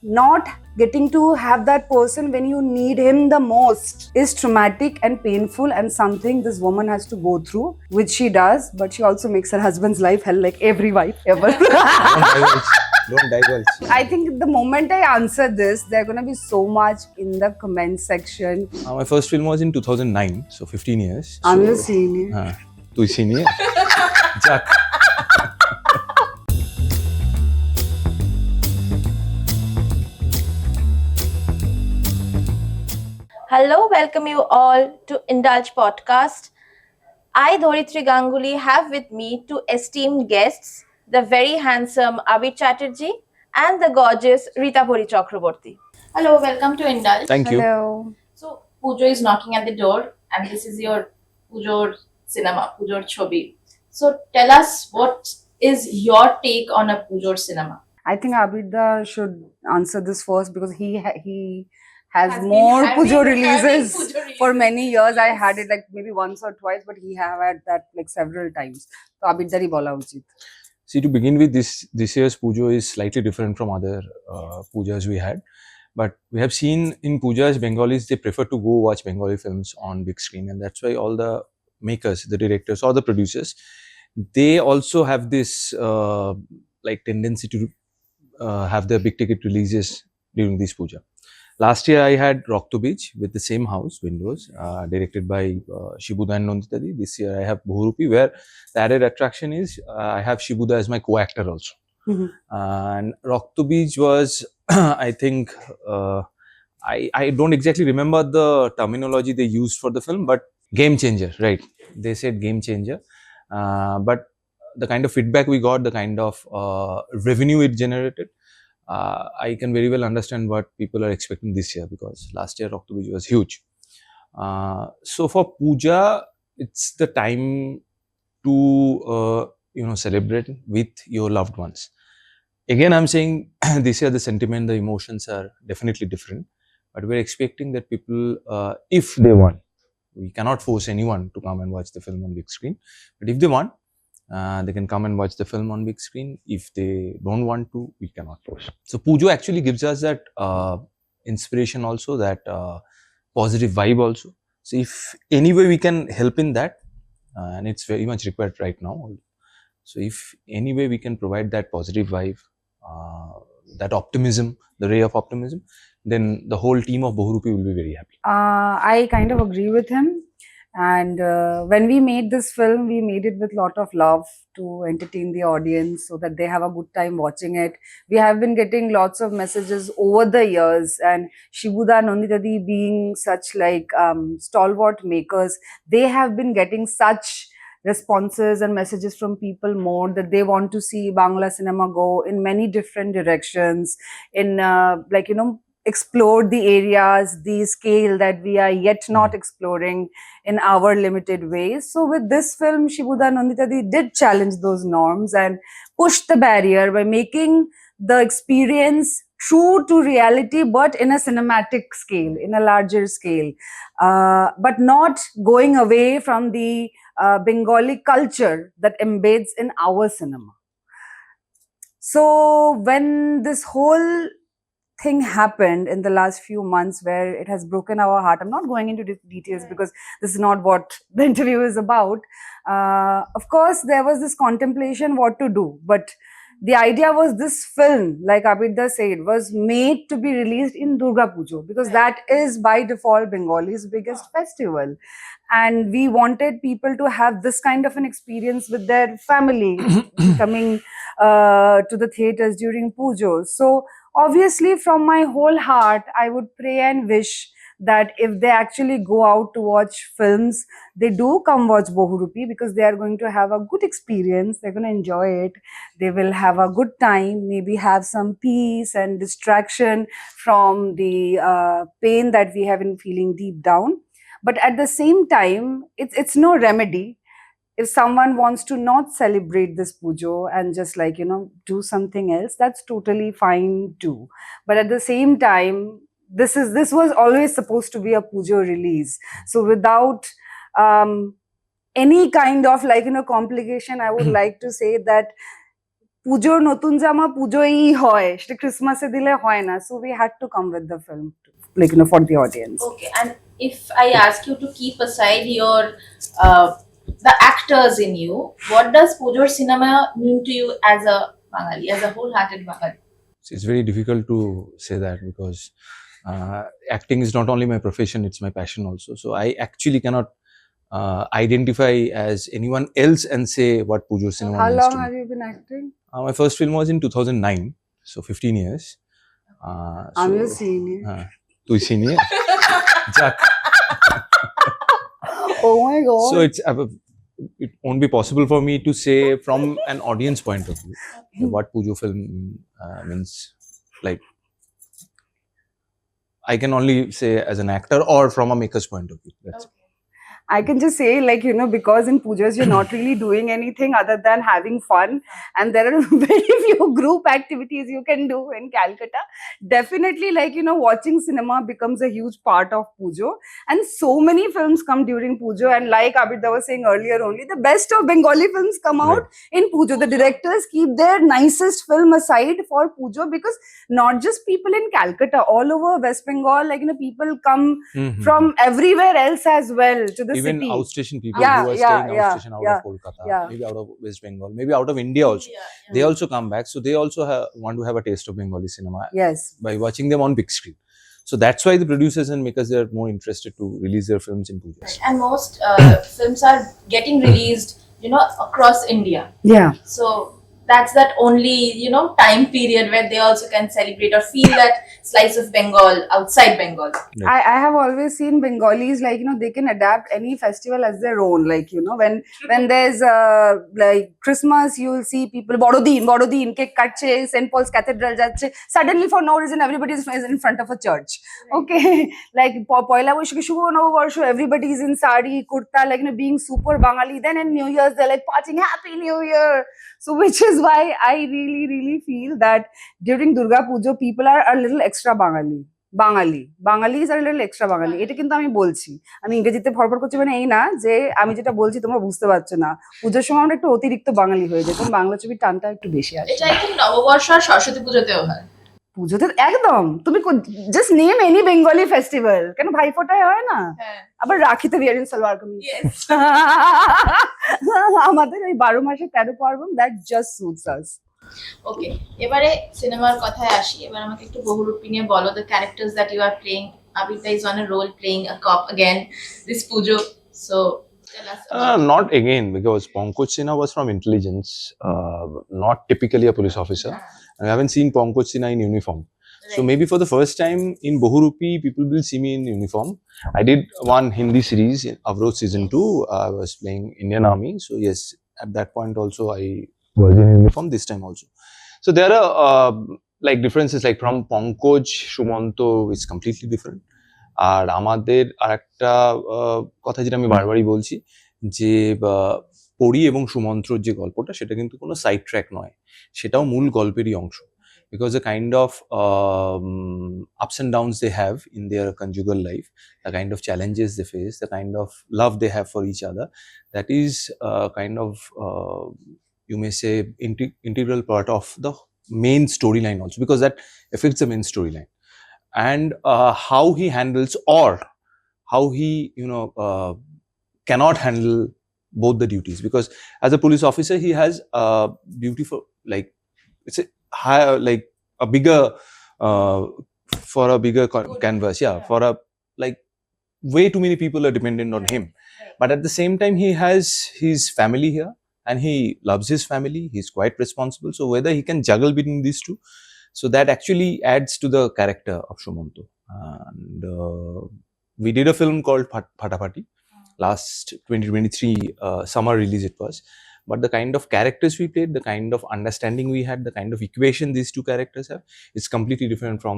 not getting to have that person when you need him the most is traumatic and painful, and something this woman has to go through, which she does, but she also makes her husband's life hell, like every wife ever. Don't divulge. I think the moment I answer this, there are going to be so much in the comment section. My first film was in 2009, so 15 years. I'm so, your senior. Tu senior. Jack. Hello, welcome you all to Indulge podcast. I, Dhoritri Ganguly, have with me two esteemed guests, the very handsome Abir Chatterjee and the gorgeous Ritabhari Chakraborty. Hello, welcome to Indulge. Thank you. Hello. So, Pujo is knocking at the door, and this is your Pujo cinema, Pujo Chobi. So, tell us, what is your take on a Pujo cinema? I think Abida should answer this first because he has Has been more having- Pujo having releases Pujo releases. for many years. I Yes. had it like maybe once or twice, but he have had that like several times. So Abida hi bola uchit. See, to begin with, this year's Pujo is slightly different from other pujas we had. But we have seen in pujas, Bengalis, they prefer to go watch Bengali films on big screen. And that's why all the makers, the directors or the producers, they also have this like tendency to have their big ticket releases during this puja. Last year, I had Rock to Beach with the same house, Windows, directed by Shibuda and Nanditadi. This year, I have Bohurupi, where the added attraction is I have Shibuda as my co-actor also. Mhm. And Rock to Beach was, I think, I don't exactly remember the terminology they used for the film, but game changer, right? They said game changer. But the kind of feedback we got, the kind of revenue it generated, I can very well understand what people are expecting this year, because last year Rock to Beach was huge. So for Puja, it's the time to celebrate with your loved ones. Again, I'm saying this year the sentiment, the emotions are definitely different, but we're expecting that people, if they want, we cannot force anyone to come and watch the film on big screen, but if they want, they can come and watch the film on big screen. If they don't want to, we cannot force. So Pujo actually gives us that inspiration also, that positive vibe also. So if any way we can help in that, and it's very much required right now. So if any way we can provide that positive vibe, that optimism, the ray of optimism, then the whole team of Bohurupi will be very happy. I kind of agree with him. And when we made this film, we made it with a lot of love to entertain the audience so that they have a good time watching it. We have been getting lots of messages over the years, and Shibuda and Nanditadi being such like stalwart makers, they have been getting such responses and messages from people more that they want to see Bangla cinema go in many different directions, in explore the areas, the scale that we are yet not exploring in our limited ways. So with this film, Shibuda Nanditadi did challenge those norms and push the barrier by making the experience true to reality, but in a cinematic scale, in a larger scale, but not going away from the Bengali culture that embeds in our cinema. So when this whole thing happened in the last few months where it has broken our heart, I'm not going into details because this is not what the interview is about. Of course, there was this contemplation what to do, but the idea was this film, like Abida said, was made to be released in Durga Pujo because that is by default Bengali's biggest festival. And we wanted people to have this kind of an experience with their family coming to the theaters during Pujo. So obviously, from my whole heart, I would pray and wish that if they actually go out to watch films, they do come watch Bohurupi because they are going to have a good experience. They're going to enjoy it. They will have a good time, maybe have some peace and distraction from the pain that we have been feeling deep down. But at the same time, it's no remedy. If someone wants to not celebrate this pujo and just like, do something else, that's totally fine too. But at the same time, this was always supposed to be a pujo release. So without any kind of complication, I would like to say that পুজোর নতুন জামা পুজোই হয়, সেটা ক্রিসমাসে দিলে হয় না, so we had to come with the film, like for the audience. Okay, and if I ask you to keep aside your the actors in you, what does Pujor cinema mean to you as a Bengali, as a wholehearted Bengali? It's very difficult to say that because acting is not only my profession, it's my passion also. So I actually cannot identify as anyone else and say what Pujor cinema How means long to me. have you been acting? My first film was in 2009, so 15 years. I'm so, your senior. তুই senior? Jack. Oh my god. So it won't be possible for me to say from an audience point of view what Pujo film means. Like, I can only say as an actor or from a maker's point of view. That's it. I can just say, like, because in pujas you're not really doing anything other than having fun, and there are very few group activities you can do in Calcutta. Definitely, like, watching cinema becomes a huge part of pujo, and so many films come during pujo, and like Abir was saying earlier, only the best of Bengali films come out in pujo. The directors keep their nicest film aside for pujo, because not just people in Calcutta, all over West Bengal, like, people come from everywhere else as well to the Even city. outstation people Yeah, who are yeah, staying yeah, outstation out yeah, of Kolkata, yeah. maybe out of West Bengal, maybe out of India also. They also come back, so they also want to have a taste of Bengali cinema Yes. by watching them on big screen. So that's why the producers and makers are more interested to release their films in pujas. And most films are getting released, across India. Yeah. So that's that only, time period where they also can celebrate or feel that slice of Bengal outside Bengal. I have always seen Bengalis, like, they can adapt any festival as their own. Like, when there's like Christmas, you'll see people, Borodin, cake katche, St. Paul's Cathedral jacche. Suddenly, for no reason, everybody is in front of a church. Okay. Like, Poila Boishakhe Shubho Noboborsho, everybody is in sari, kurta, like, being super Bengali. Then in New Year's, they're like partying, Happy New Year. So, which is why I really, really feel that during Durga Pujo, people are a little extra Bangalis are a little extra Bangali. এটা কিন্তু আমি বলছি, আমি ইংরেজিতে ভরভর করছি, মানে এই না যে আমি যেটা বলছি তোমরা বুঝতে পারছো না। পুজোর সময় আমরা একটু অতিরিক্ত বাঙালি হয়ে যাই, বাংলা ছবির টানটা একটু বেশি আসে। এটা আই থিংক নববর্ষ আর সরস্বতী পুজোতেও হয়। পুজোতে একদম, তুমি just name any Bengali festival, কেন ভাইফোঁটায় হয় না? আবার রাখিতে we are in salwar kameez. আমাদের ওই 12 মাসে 13 পার্বণ, দ্যাট জাস্ট সুটস আস। ওকে, এবারে সিনেমার কথায় আসি। এবার আমাকে একটু বহুরূপী নিয়ে বলো, the characters that you are playing. Abita is on a role playing a cop again this Pujo, so tell us about Not again, because Pankaj Sinha was from intelligence, not typically a police officer. I haven't seen Pankaj Sinha in uniform. So maybe for the first time in Bohurupi, people will see me in uniform. I did one Hindi series in Avrod season 2. I was playing Indian Army. So yes, at that point also I was in uniform, this time also. So there are like differences, like from Pankaj, Sumanta is completely different. আর আমাদের আরেকটা কথা যেটা আমি বারবারই বলছি, যে পরি এবং সুমন্ত্রর যে গল্পটা, সেটা কিন্তু কোনো সাইড ট্র্যাক নয়, সেটাও মূল গল্পেরই অংশ। Because the kind of ups and downs they have in their conjugal life, the kind of challenges they face, the kind of love they have for each other, that is kind of you may say integral part of the main storyline also, because that affects the main storyline. And how he handles, or how he cannot handle both the duties, because as a police officer he has beautiful, like it's a higher, like a bigger for a bigger canvas, for a, like, way too many people are dependent on him, but at the same time he has his family here and he loves his family, he's quite responsible. So whether he can juggle between these two, so that actually adds to the character of Sumanta. And we did a film called Phatapati last 2023 summer release it was, but the kind of characters we played, the kind of understanding we had, the kind of equation these two characters have, is completely different from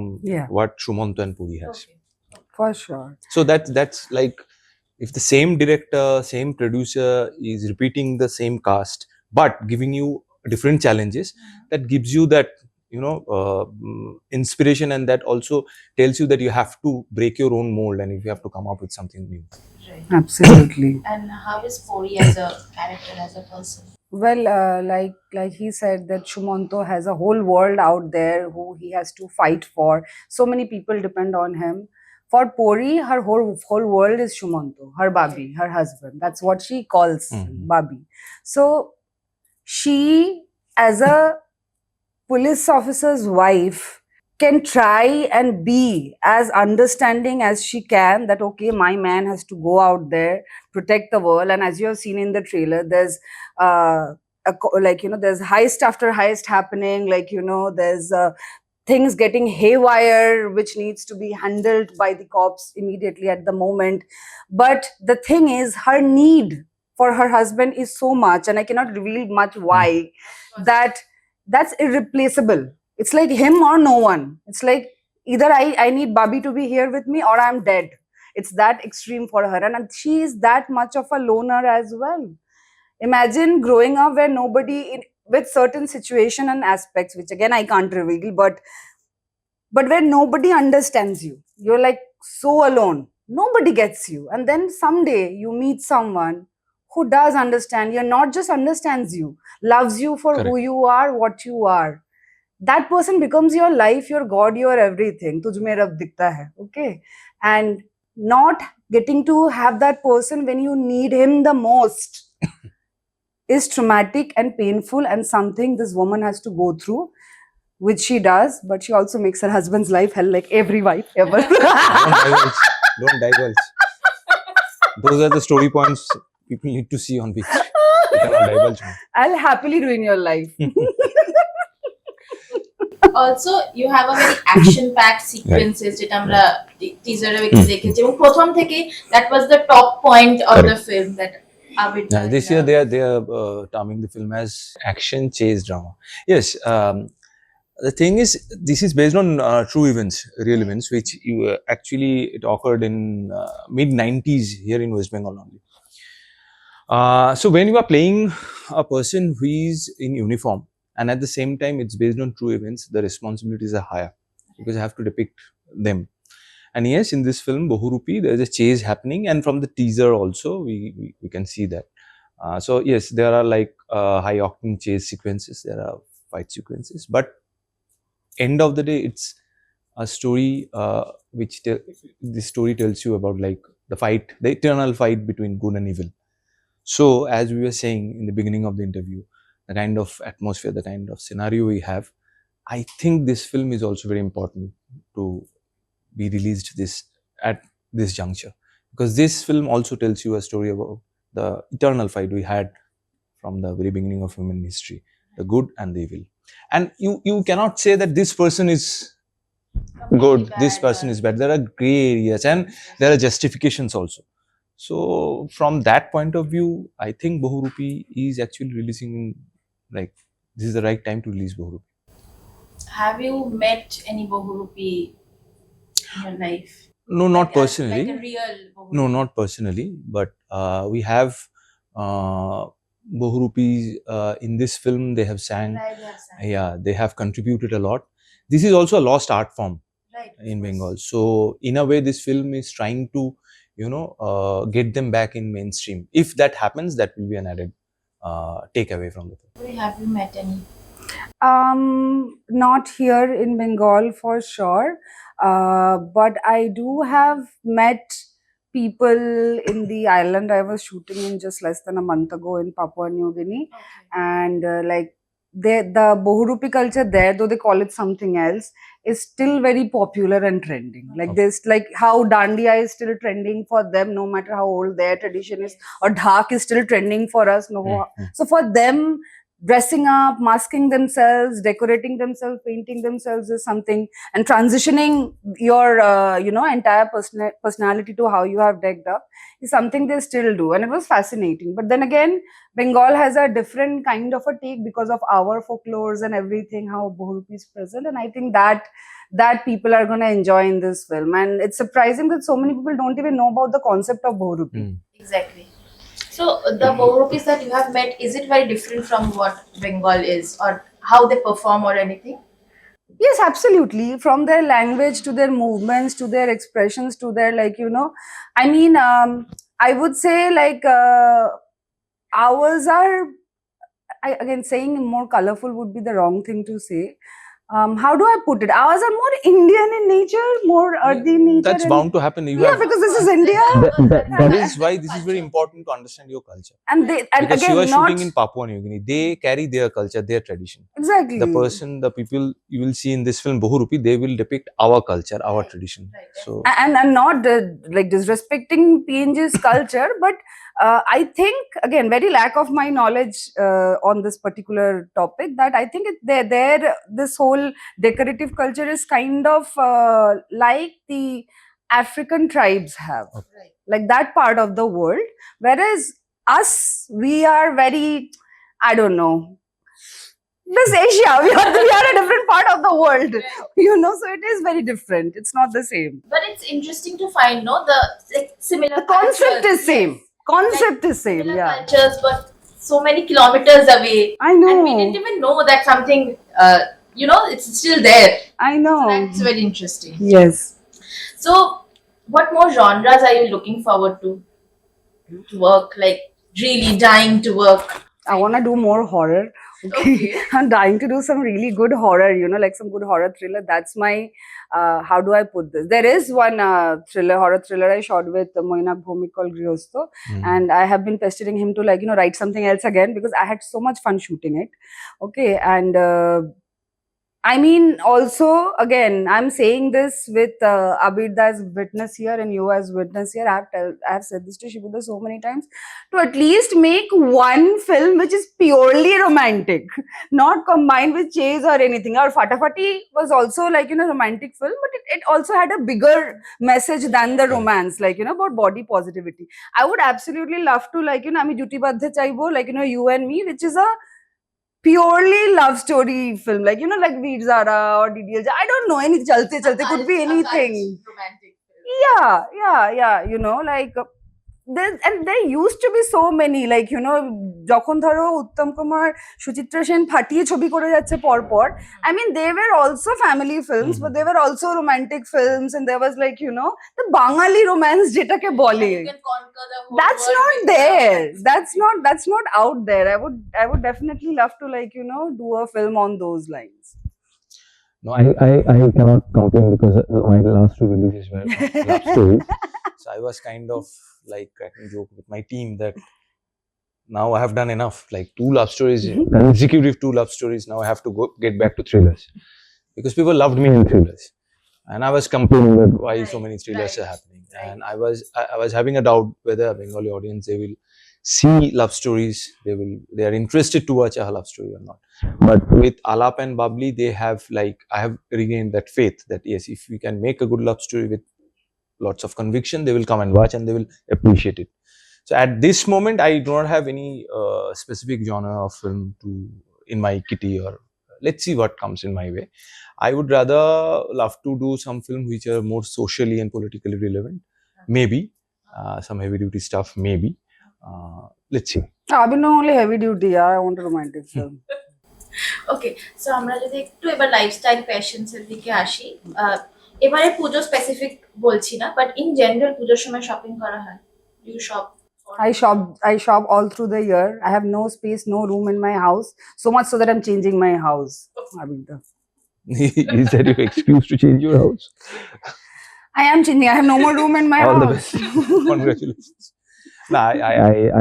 what Sumanta and Pori has. For sure. So that's like, if the same director, same producer is repeating the same cast but giving you different challenges, that gives you that inspiration, and that also tells you that you have to break your own mold and if you have to come up with something new. Right. Absolutely. And how is Pori as a character, as a person? Well, like he said that Shumanto has a whole world out there who he has to fight for. So many people depend on him. For Pori, her whole world is Shumanto, her Babi, her husband. That's what she calls Mhm. Babi. So she, as a police officer's wife, can try and be as understanding as she can, that okay, my man has to go out there, protect the world. And as you have seen in the trailer, there's like, you know, there's heist after heist happening, like, you know, there's things getting haywire which needs to be handled by the cops immediately at the moment. But the thing is, her need for her husband is so much, and I cannot reveal much why, that that's irreplaceable. It's like him or no one. It's like either I need Bobby to be here with me or I'm dead. It's that extreme for her. And she is that much of a loner as well. Imagine growing up where nobody with certain situation and aspects, which again I can't reveal, but where nobody understands you. You're like so alone. Nobody gets you. And then someday you meet someone who does understand you, and not just understands you, loves you for who Correct. you are, what you are. That person becomes your life, your God, your everything. तुझ में रब दिखता है, okay? And not getting to have that person when you need him the most is traumatic and painful, and something this woman has to go through, which she does. But she also makes her husband's life hell, like every wife ever. Don't divulge. Don't divulge. Those are the story points people need to see on which you cannot divulge more. I'll happily ruin your life. Also, you have a very action packed sequences যেটা আমরা টিজারে দেখেছি এবং প্রথম থেকে that was the top point of the film that Abir This year they are terming the film as action chase drama. Yes, the thing is, this is based on true events, real events, which actually it occurred in mid 90s here in West Bengal only. So when you are playing a person who is in uniform, and at the same time it's based on true events, the responsibilities are higher because you have to depict them. And yes, in this film Bohurupi, there is a chase happening, and from the teaser also we can see that. So yes, there are like high octane chase sequences, there are fight sequences, but end of the day it's a story this story tells you about like the fight, the eternal fight between good and evil. So as we were saying in the beginning of the interview, the kind of atmosphere, the kind of scenario we have, I think this film is also very important to be released this at this juncture, because this film also tells you a story about the eternal fight we had from the very beginning of human history, the good and the evil. And you cannot say that this person is good, this person is bad. There are gray areas and there are justifications also. So from that point of view, I think Bohurupi is actually releasing, like, this is the right time to release Bohurupi. Have you met any Bohurupi in your life? No, not personally. Like a real Bohurupi? No, not personally, but we have Bohurupis in this film. They have sang. Right, they have sang. Yeah, they have contributed a lot. This is also a lost art form, Right, in Bengal. So in a way, this film is trying to, get them back in mainstream. If that happens, that will be an added takeaway from the film. Have you met any? Not here in Bengal for sure, but I do have met people in the island I was shooting in just less than a month ago in Papua New Guinea. Okay. And like the Bohurupi culture there, though they call it something else, is still very popular and trending. Like Okay. this, like how Dandiya is still trending for them, no matter how old their tradition is, or Dhak is still trending for us. No, Mhm. so for them, dressing up, masking themselves, decorating themselves, painting themselves is something, and transitioning your entire personality to how you have decked up is something they still do, and it was fascinating. But then again, Bengal has a different kind of a take because of our folklores and everything, how Bohurupi is present, and I think that people are going to enjoy in this film. And it's surprising that so many people don't even know about the concept of Bohurupi. Exactly. So the Bohurupis that you have met, is it very different from what Bengal is, or how they perform or anything? Yes, absolutely. From their language to their movements to their expressions to their, I mean, I would say like ours are again, saying more colorful would be the wrong thing to say. How do I put it? Ours are more Indian in nature, more earthy in nature. That's bound to happen. You Yeah, have, because this is India. that is why this is very important to understand your culture. And Because again, you are not shooting in Papua New Guinea, they carry their culture, their tradition. exactly. The people you will see in this film Bohurupi, they will depict our culture, our tradition. So and not like disrespecting PNG's culture, but I think again very lack of my knowledge on this particular topic, that I think this whole decorative culture is kind of like the African tribes have, like that part of the world, whereas us, we are very, I don't know, this Asia, we are a different part of the world, so it is very different. It's not the same. But it's interesting to find, no, the similar The concept cultures. is same. Concept is same, Similar yeah. cultures, but so many kilometers away. I know. And we didn't even know that something, it's still there. I know. That's very interesting. Yes. So, what more genres are you looking forward to work? Like, really dying to work? I want to do more horror. Okay. I'm dying to do some really good horror, like some good horror thriller. That's my, how do I put this? There is one horror thriller I shot with Moinak Bhomik called Griosto. And I have been pestering him to write something else again, because I had so much fun shooting it. Okay. And I mean, also, again, I'm saying this with Abir as witness here and you as witness here. I have said this to Shibuda so many times, to at least make one film which is purely romantic, not combined with chase or anything. Or Fatafati was also romantic film, but it also had a bigger message than the romance, about body positivity. I would absolutely love to, Ami Duty Badhe Chaibo, You and Me, which is a purely love story film, like Veer Zara or DDLJ. I don't know, any Chalte could be anything. Romantic. Yeah, there used to be so many, যখন ধরো উত্তম কুমার সুচিত্রা সেন ফাটিয়ে ছবি করে যাচ্ছে পরপর, I mean, they were also family films, but they were also romantic films, and there was the Bangali romance যেটাকে বলে, You can conquer the whole that's world not with there. love. That's not out there. I would definitely love to do a film on those lines. no, I cannot complain because my last two releases were love stories. So I was kind of like cracking joke with my team that now I have done enough. Like 2 love stories, consecutive 2 love stories. Now I have to get back to thrillers, because people loved me in thrillers, and I was complaining that why so many thrillers are happening. And I was having a doubt whether a Bengali audience, they will see love stories, they are interested to watch a love story or not. But with Alap and Babli, I have regained that faith that yes, if we can make a good love story with lots of conviction, they will come and watch and they will appreciate it. So at this moment, I do not have any specific genre of film in my kitty, or let's see what comes in my way. I would rather love to do some films which are more socially and politically relevant. Maybe some heavy duty stuff, maybe. Let's see. I've been only heavy duty. Yeah, I want a romantic film. Okay, so আমরা যদি একটু এবার lifestyle passions এর দিকে আসি, এবারে পুজো specific বলছি না, বাট ইন জেনারেল পুজোর সময় শপিং করা হয়? Do you shop? I shop all through the year. I have no space, no room in my house, so much so that I'm changing my house. Is that your excuse to change your house? I am changing. I have no more room in my All house. the best. Congratulations. No,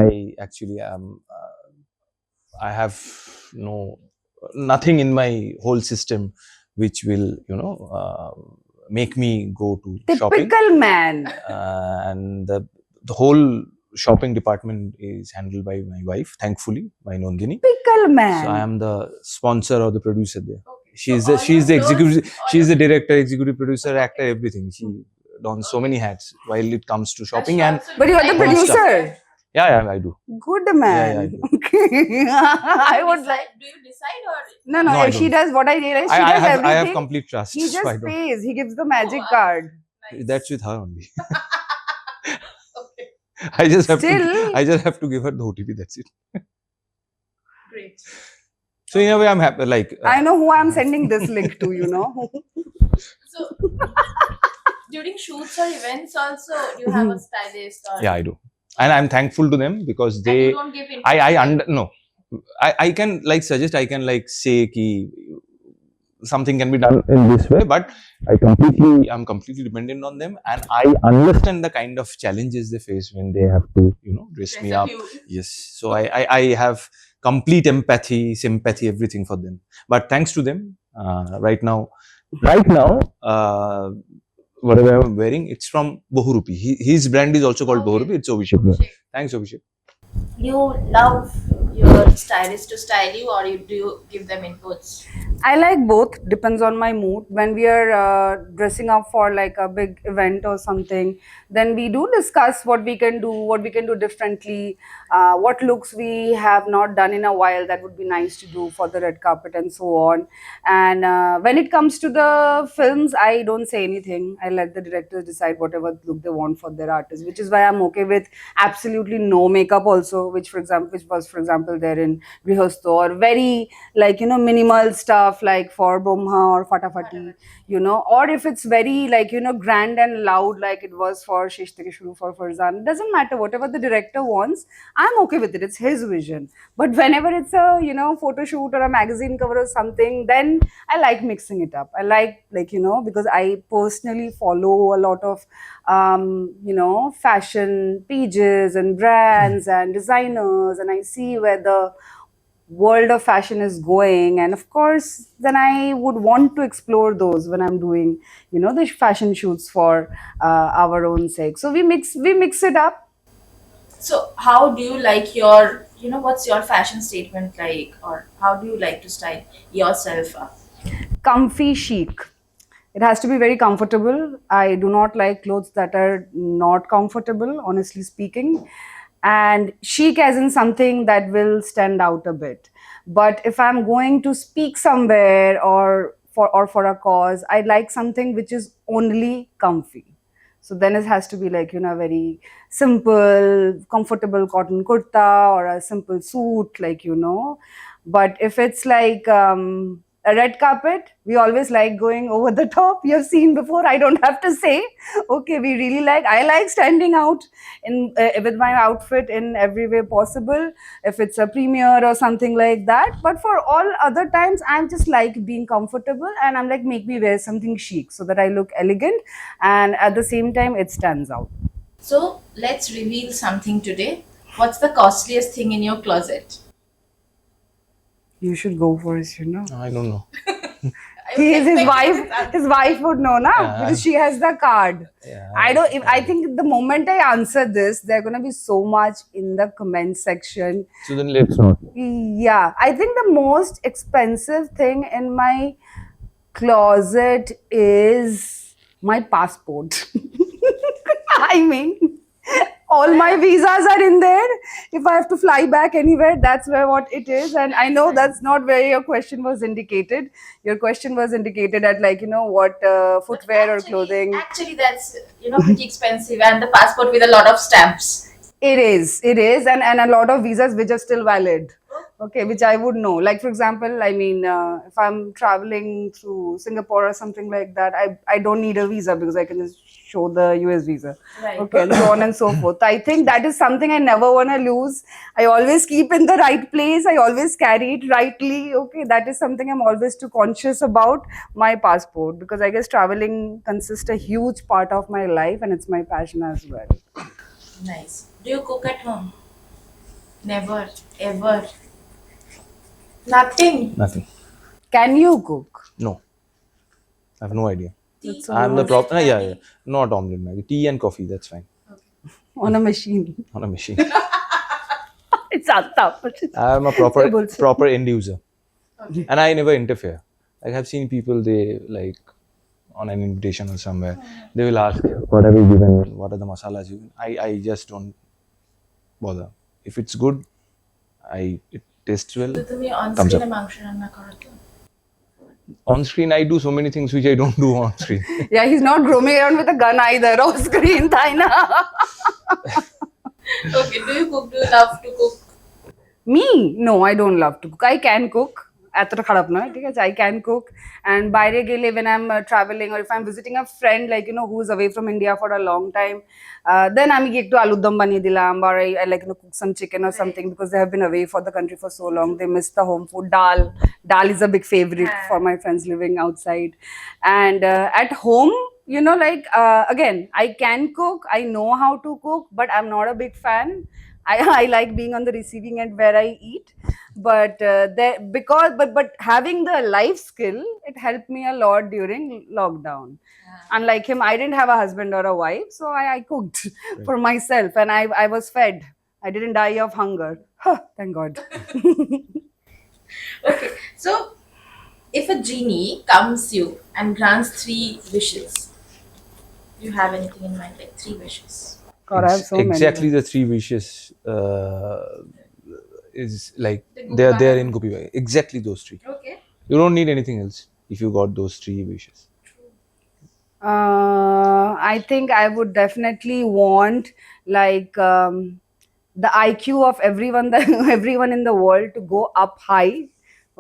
I actually am. I have nothing in my whole system which will, make me go to shopping. Typical man. And the whole shopping department is handled by my wife, thankfully, my Nandini. Typical man. So I am the sponsor or the producer there. Okay. She's So the all of executive. those- She's the director, executive producer, actor, everything. She dons so many hats while it comes to shopping. And But you are the Fun stuff. producer. yeah, I do. Good man. Yeah, I do. Okay. I would like. Do you decide or? No, No, I if she don't. does what I realize, she does I have everything. complete trust. He so just I don't. pays. He gives the magic Oh, card. Nice. That's with her only. Okay, I just Still. have to give her the OTP. That's it. great. So in a way, I'm happy. Like I know who I'm sending this link to. So during shoots or events also, do you have a stylist or? yeah, I do, and I'm thankful to them because And they. you don't give No. I can like suggest, I can like say ki something can be done in this way, but I'm completely dependent on them, and I understand the kind of challenges they face when they have to, dress me up. Yes, so I have complete empathy, sympathy, everything for them. But thanks to them, right now, whatever I'm wearing, it's from Bohurupi. His brand is also called Bohurupi. It's Abhishek. Thanks, Abhishek. You love your stylist to style you, or do you give them inputs? I like both, depends on my mood. When we are dressing up for like a big event or something, then we do discuss what we can do, differently, what looks we have not done in a while that would be nice to do for the red carpet and so on. And when it comes to the films, I don't say anything. I let the directors decide whatever look they want for their artists, which is why I'm okay with absolutely no makeup also, which was for example there in Grihosto, or very like minimal stuff like for Brahma or Fatafati, or if it's very like grand and loud like it was for Shesh Teke Shuru for Farzan. It doesn't matter, whatever the director wants, I'm okay with it. It's his vision. But whenever it's a photo shoot or a magazine cover or something, then I like mixing it up. I like because I personally follow a lot of fashion pages and brands and designers, and I see where the world of fashion is going, and of course then I would want to explore those when I'm doing the fashion shoots for our own sake. So we mix it up. So, how do you like your, what's your fashion statement like, or how do you like to style yourself up? Comfy chic. It has to be very comfortable. I do not like clothes that are not comfortable, honestly speaking. And chic as in something that will stand out a bit. But if I'm going to speak somewhere or for a cause, I like something which is only comfy. So then it has to be like a very simple, comfortable cotton kurta or a simple suit, But if it's like a red carpet, we always like going over the top. You have seen before. I don't have to say. Okay, we really like. I like standing out in with my outfit in every way possible. If it's a premiere or something like that. But for all other times, I'm just like being comfortable, and I'm like, make me wear something chic so that I look elegant, and at the same time it stands out. So, let's reveal something today. What's the costliest thing in your closet? You should go for it, I don't know. His wife would know, na, Yeah. because she has the card. Yeah, I don't. I think the moment I answer this, there are gonna be so much in the comment section. So then let's not. Yeah, I think the most expensive thing in my closet is my passport. I mean, all my visas are in there. If I have to fly back anywhere, that's where what it is. And I know that's not where your question was indicated. Your question was indicated at like what footwear or clothing. Actually, that's pretty expensive, and the passport with a lot of stamps. It is, and a lot of visas which are still valid. Okay, which I would know. Like for example, I mean, if I'm traveling through Singapore or something like that, I don't need a visa because I can just show the US visa. Right. Okay, and so on and so forth. I think that is something I never want to lose. I always keep in the right place. I always carry it rightly. Okay, that is something I'm always too conscious about, my passport, because I guess traveling consists a huge part of my life, and it's my passion as well. Nice. Do you cook at home? Never, ever. Nothing. Nothing. Can you cook? No. I have no idea. Tea? I'm the proper. Yeah. Not omelette Maggie. Tea and coffee. That's fine. On a machine. On a machine. It's tough. I'm a proper end user, Okay. and I never interfere. I have seen people, they like on an invitation or somewhere, they will ask, "What have you given? What are the masalas you?" I just don't bother. If it's good, it tastes well. তুমি on Thumbs screen up. মাংস রান্না করো তো? On screen, I do so many things which I don't do on screen. Yeah, he's not roaming around with a gun either off screen, Taina. Okay, do you cook? Do you love to cook? Me? No, I don't love to cook. I can cook. এতটা খারাপ নয়, ঠিক আছে? I can cook. And বাইরে গেলে when I'm traveling or if I'm visiting a friend like who's away from India for a long time, then আমি গিয়ে একটু আলুর দম বানিয়ে দিলাম, or I like cook some chicken or something because they have been away for the country for so long. They miss the home food. Dal is a big favorite for my friends living outside. And at home, like again, I can cook, I know how to cook, but I'm not a big fan. I like being on the receiving end where I eat, but but having the life skill, it helped me a lot during lockdown. Unlike him, I didn't have a husband or a wife, so I cooked for myself, and I was fed. I didn't die of hunger. Thank God. Okay, so if a genie comes you and grants 3 wishes, do you have anything in mind, like 3 wishes? God, I have so exactly many. the 3 wishes is like The they're Gopa there and- in Gopi Bhai. Exactly those 3. Okay. You don't need anything else if you got those 3 wishes. I think I would definitely want like the IQ of everyone everyone in the world to go up high.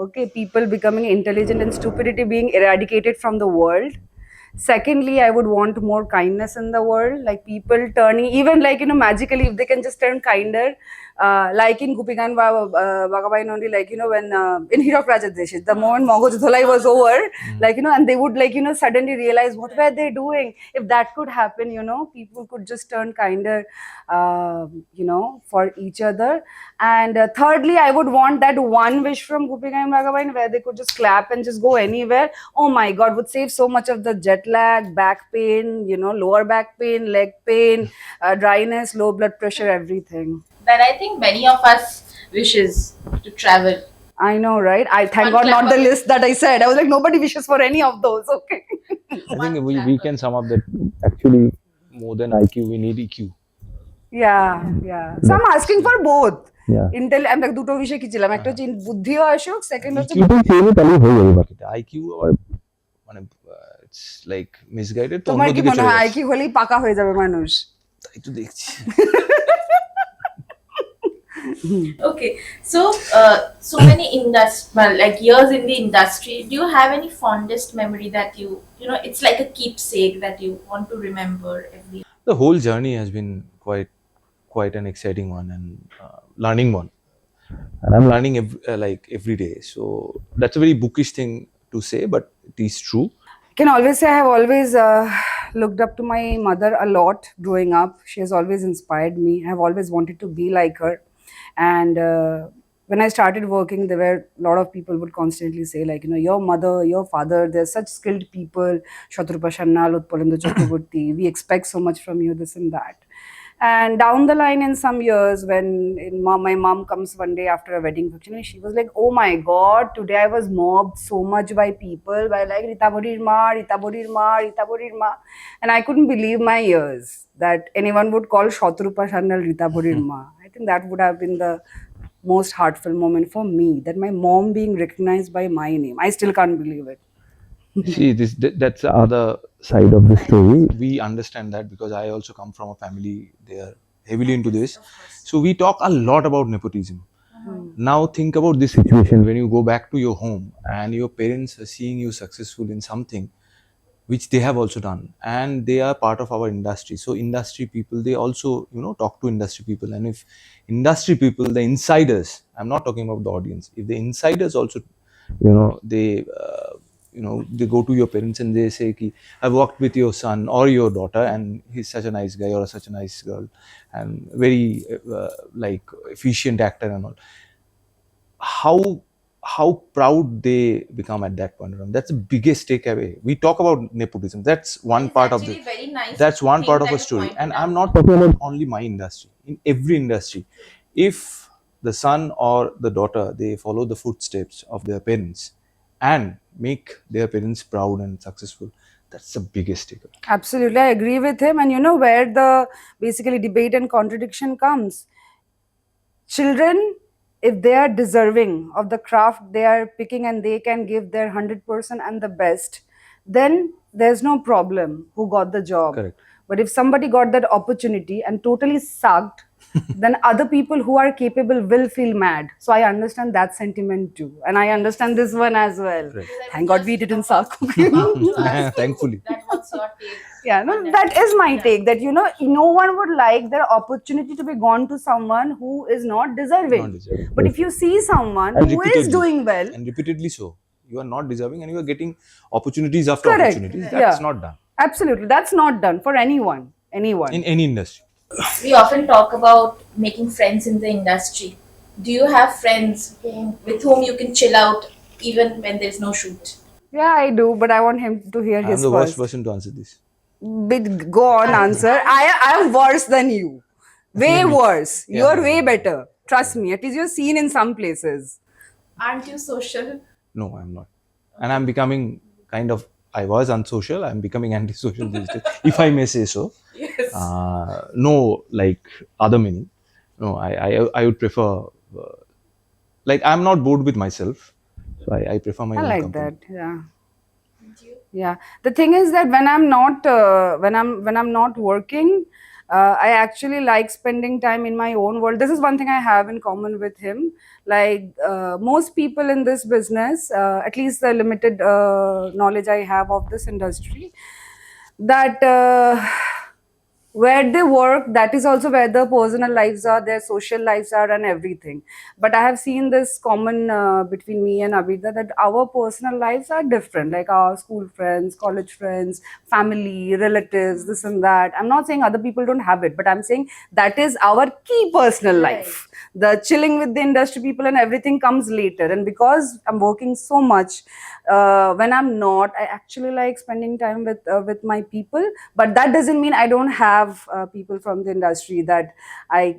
Okay, people becoming intelligent and stupidity being eradicated from the world. Secondly, I would want more kindness in the world, like people turning, even like magically, if they can just turn kinder, like in Gupigan Bagabai only, like when in Hirok Raja Desh, the moment Mogoj Dholai was over, like and they would like suddenly realize what were they doing. If that could happen, people could just turn kinder, for each other. And thirdly, I would want that one wish from Gupigan Bagabai where they could just clap and just go anywhere. Oh my God, would save so much of the jet lag, back pain, lower back pain, leg pain, dryness, low blood pressure, everything. Then I think many of us wishes to travel. I know, right? I thank One God clap not the away. list that I said. I was like, nobody wishes for any of those. Okay. I think we can sum up that actually more than IQ, we need EQ. Yeah. So I'm asking for both. Yeah. Intel, I'm like, দুটো বিষয় কি ছিলাম, একটা হচ্ছে বুদ্ধিও আসুক, second হচ্ছে EQ টা চেয়ে তাহলেই হয়ে যাবে বাকিটা। IQ আবার মানে it's like misguided তো তোমার কি অন্যদিকে মনে চলে হয় যাচ্ছে। আইকিউ হলেই পাকা হয়ে যাবে মানুষ? তাই তো দেখছি। Okay, so so many like years in the industry. Do you have any fondest memory that it's like a keepsake that you want to remember every? The whole journey has been quite an exciting one and learning one. And I'm learning every day. So that's a very bookish thing to say, but it is true. I can always say I have always looked up to my mother a lot growing up. She has always inspired me. I have always wanted to be like her. And when I started working, there were a lot of people would constantly say, like, your mother, your father, they're such skilled people. Shatrupa Shannal, Utpalendra Chakraborty. We expect so much from you, this and that. And down the line, in some years, when my mom comes one day after a wedding function, she was like, "Oh my God, today I was mobbed so much by people by like Ritabhari's ma, Ritabhari's ma, Ritabhari's ma," and I couldn't believe my ears that anyone would call Shatrupa Shannal Ritabhari's ma. I think that would have been the most heartfelt moment for me, that my mom being recognized by my name. I still can't believe it. See, that's the other side of the story. We understand that because I also come from a family, they are heavily into this. So we talk a lot about nepotism. Now think about this situation when you go back to your home and your parents are seeing you successful in something which they have also done, and they are part of our industry. So industry people, they also talk to industry people, and if industry people, the insiders, I'm not talking about the audience, if the insiders also they they go to your parents and they say ki, I've worked with your son or your daughter and he's such a nice guy or such a nice girl and very like efficient actor and all, how proud they become at that point of time. That's the biggest takeaway. We talk about nepotism, that's one part of the Very nice. that's one thing part of that a you story. pointed And out. I'm not talking about only my industry, in every industry, if the son or the daughter, they follow the footsteps of their parents and make their parents proud and successful, that's the biggest takeaway. Absolutely, I agree with him. And where the basically debate and contradiction comes. Children, if they are deserving of the craft they are picking and they can give their 100% and the best, then there's no problem who got the job. Correct. But if somebody got that opportunity and totally sucked, then other people who are capable will feel mad. So I understand that sentiment too, and I understand this one as well. Right. Thank God we didn't suck. Thankfully. That was your take. Yeah, no, on that is my Yeah. take. That no one would like their opportunity to be gone to someone who is not deserving. Not deserving. But if you see someone And who is repeatedly. doing well, And repeatedly so. You are not deserving and you are getting opportunities after correct, opportunities. yeah, That's not done absolutely, that's not done for anyone. in any industry. We often talk about making friends in the industry. Do you have friends with whom you can chill out even when there's no shoot? Yeah, I do, but I want him to hear I am his the worst first. person to answer this. But go on, answer. I am worse than you. Way worse. Yeah. You're way better. Trust me. At least you're seen in some places. Aren't you social? No, I'm not. And I'm becoming kind of, I was unsocial, I'm becoming antisocial these days, if I may say so. Yes. No, like other meaning. No, I would prefer, like I'm not bored with myself. So I prefer my I own like company. that. Yeah. Yeah. The thing is that when I'm not working, I actually like spending time in my own world. This is one thing I have in common with him. Like most people in this business, at least the limited knowledge I have of this industry, that where they work, that is also where their personal lives are, their social lives are, and everything. But I have seen this common between me and Abida, that our personal lives are different, like our school friends, college friends, family, relatives, this and that. I'm not saying other people don't have it, but I'm saying that is our key personal life. The chilling with the industry people and everything comes later. And because I'm working so much, when I'm not, I actually like spending time with my people. But that doesn't mean I don't have people from the industry that I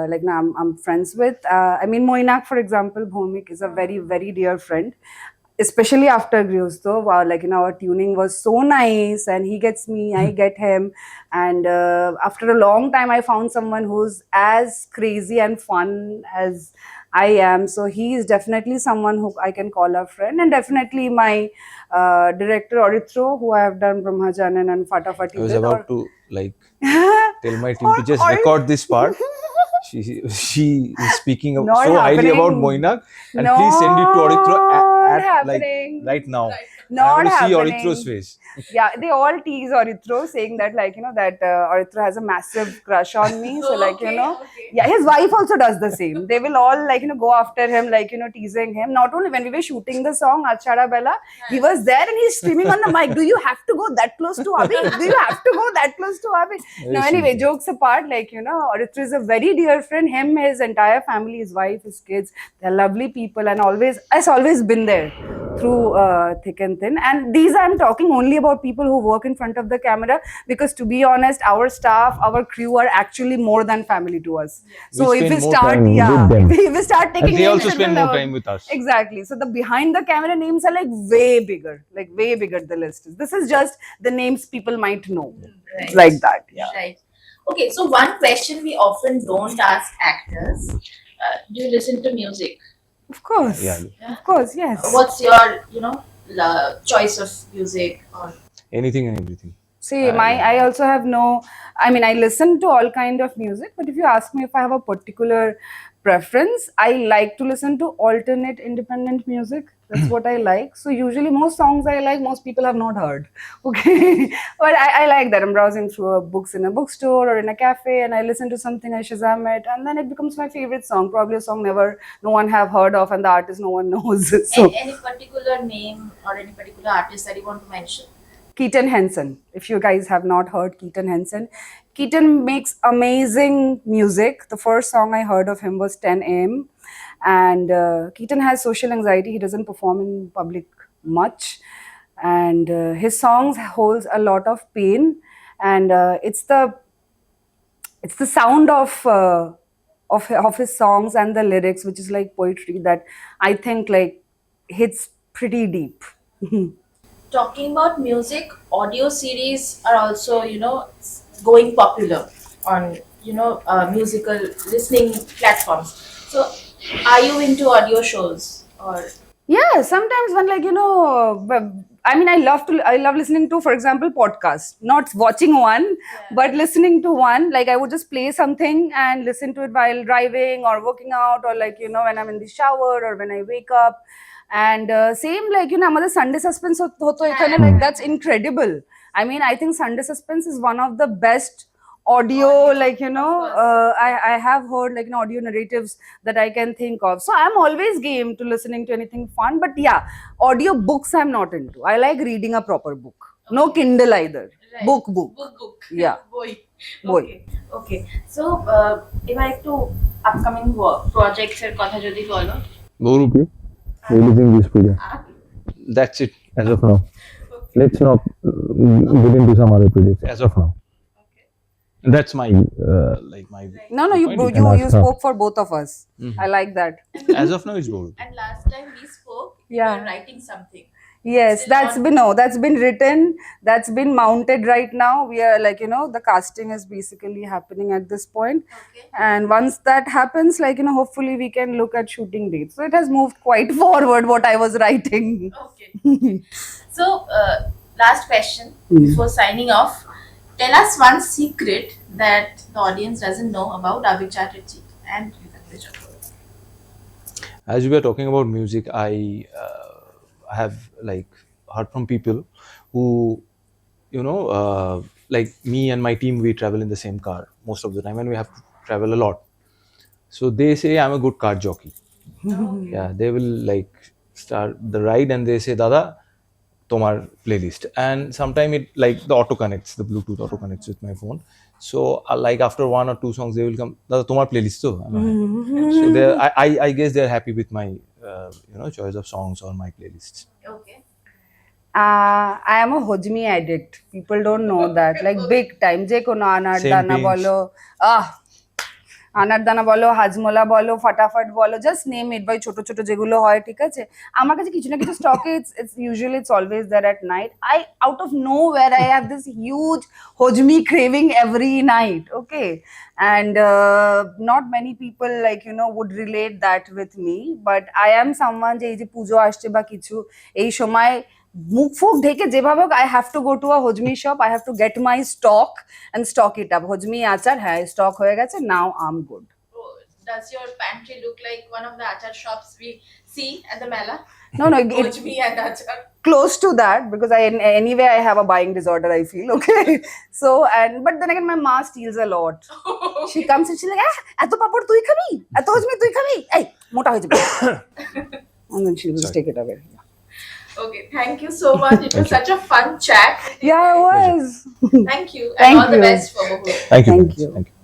like. Now I'm friends with. I mean, Moinak, for example, Bhomik is a very, very dear friend. Especially after Ghosal, wow, like our tuning was so nice, and he gets me, I get him, and after a long time, I found someone who's as crazy and fun as I am. So he is definitely someone who I can call a friend, and definitely my director Orithro, who I have done Brahmajanan and Fatafati I was with. about to like tell my team to just record this part. She is speaking Not so highly about happening. Moinak, and please send it to Orithro Not at like happening. right now. Not I want to see happening. Orithro's face. Yeah, they all tease Orithro, saying that that Orithro has a massive crush on me. So yeah, his wife also does the same. They will all go after him, teasing him. Not only when we were shooting the song Achara Bella, he was there and he's screaming on the mic, "Do you have to go that close to Abhi? Do you have to go that close to Abhi?" No, anyway, sweet. jokes apart, Orithro is a very dear friend. Him, his entire family, his wife, his kids, they're lovely people, and has always been there through thick and thin. And these I'm talking only about people who work in front of the camera, because to be honest, our staff, our crew are actually more than family to us. So We if we spend more start, time yeah, with them. if we start taking And they names, also it spend will more never- time with us. Exactly. So the behind the camera names are like way bigger. The list is. This is just the names people might know. Right. Like that. Yeah. Right. Okay, so one question we often don't ask actors: do you listen to music? Of course. Yeah. Of course. Yes. What's your, choice of music? Or Anything and everything. See, I also have no. I mean, I listen to all kind of music, but if you ask me if I have a particular preference, I like to listen to alternate independent music. That's what I like. So usually, most songs I like, most people have not heard. Okay, but I like that. I'm browsing through books in a bookstore or in a cafe, and I listen to something, I Shazam it, and then it becomes my favorite song. Probably a song no one have heard of, and the artist no one knows. So any particular name or any particular artist that you want to mention? Keaton Henson. If you guys have not heard Keaton Henson, Keaton makes amazing music. The first song I heard of him was 10 a.m. And Keaton has social anxiety. He doesn't perform in public much. And his songs holds a lot of pain. And it's the sound of his songs and the lyrics, which is like poetry, that I think like hits pretty deep. Talking about music, audio series are also, going popular on, musical listening platforms. So, are you into audio shows or? Yeah, sometimes when I mean, I love listening to, for example, podcasts. Not watching one, but listening to one. Like I would just play something and listen to it while driving or working out, or like when I'm in the shower or when I wake up. And same like আমাদের Sunday suspense হতো এখানে, like that's incredible. I mean, I think Sunday suspense is one of the best audio, like I have heard like audio narratives that I can think of. So I'm always game to listening to anything fun. But yeah, audio books I'm not into. I like reading a proper book. No Kindle either. Right. Book. Book. Yeah. Boy. Boy. Okay. So এবার একটু upcoming projects এর কথা যদি বলো। Bohurupi, releasing this project. That's it as of now. Let's not get into some other projects as of now. That's my my. No, you spoke for both of us. I like that. As of now, it's Bohurupi. And last time we spoke, Yeah. you were writing something. Yes, Still that's been written, that's been mounted right now. We are like the casting is basically happening at this point. Okay. And once that happens, like hopefully we can look at shooting dates. So it has moved quite forward what I was writing. Okay. So last question before signing off. Tell us one secret that the audience doesn't know about Abir Chatterjee and Ritabhari Chakraborty. As we were talking about music, I have like heard from people who like me and my team, we travel in the same car most of the time and we have to travel a lot. So they say I'm a good car jockey. Yeah, they will like start the ride and they say, Dada, tomar playlist. And sometime it like the auto connects, the Bluetooth auto connects with my phone. So like after one or two songs they will come, Dada, tomar playlist to. So I guess they're happy with my choice of songs or my playlists. Okay. I am a Hojmi addict. People don't know that. Like big time. Je kono anar Same dana pinch. bolo. আনার দানা বলো, হাজমোলা বলো, ফটাফট বলো, just name it, by ছোট ছোট যেগুলো হয়, ঠিক আছে। আমার কাছে কিছু না কিছু স্টকে it's usually it's always there at night. I out of nowhere I have this huge hajmi craving every night, okay. And not many people like would relate that with me, but I am someone যে এই যে পুজো আসছে বা কিছু, এই সময় মুখ ফুক ঢেকে যেভাবে I have to go to a hajmi shop, I have to get my stock and stock it up. Hajmi আচার, হ্যাঁ স্টক হয়ে গেছে, now I'm good. Does your pantry look like one of the achar shops we see at the Mela? No, Hojmi and achar. close to that, because anyway I have a buying disorder, I feel, okay. So but then again my ma steals a lot. She comes and she's like, এত পাপড় তুই খাবি, এত হজমি তুই খাবি, এই মোটা হয়ে যাবে। And then she'll just take it away. Okay, thank you so much. It was such a fun chat. Yeah, it was. Thank you, and Thank all the you. best for Bohurupi. Thank you. Thank you. Thank you.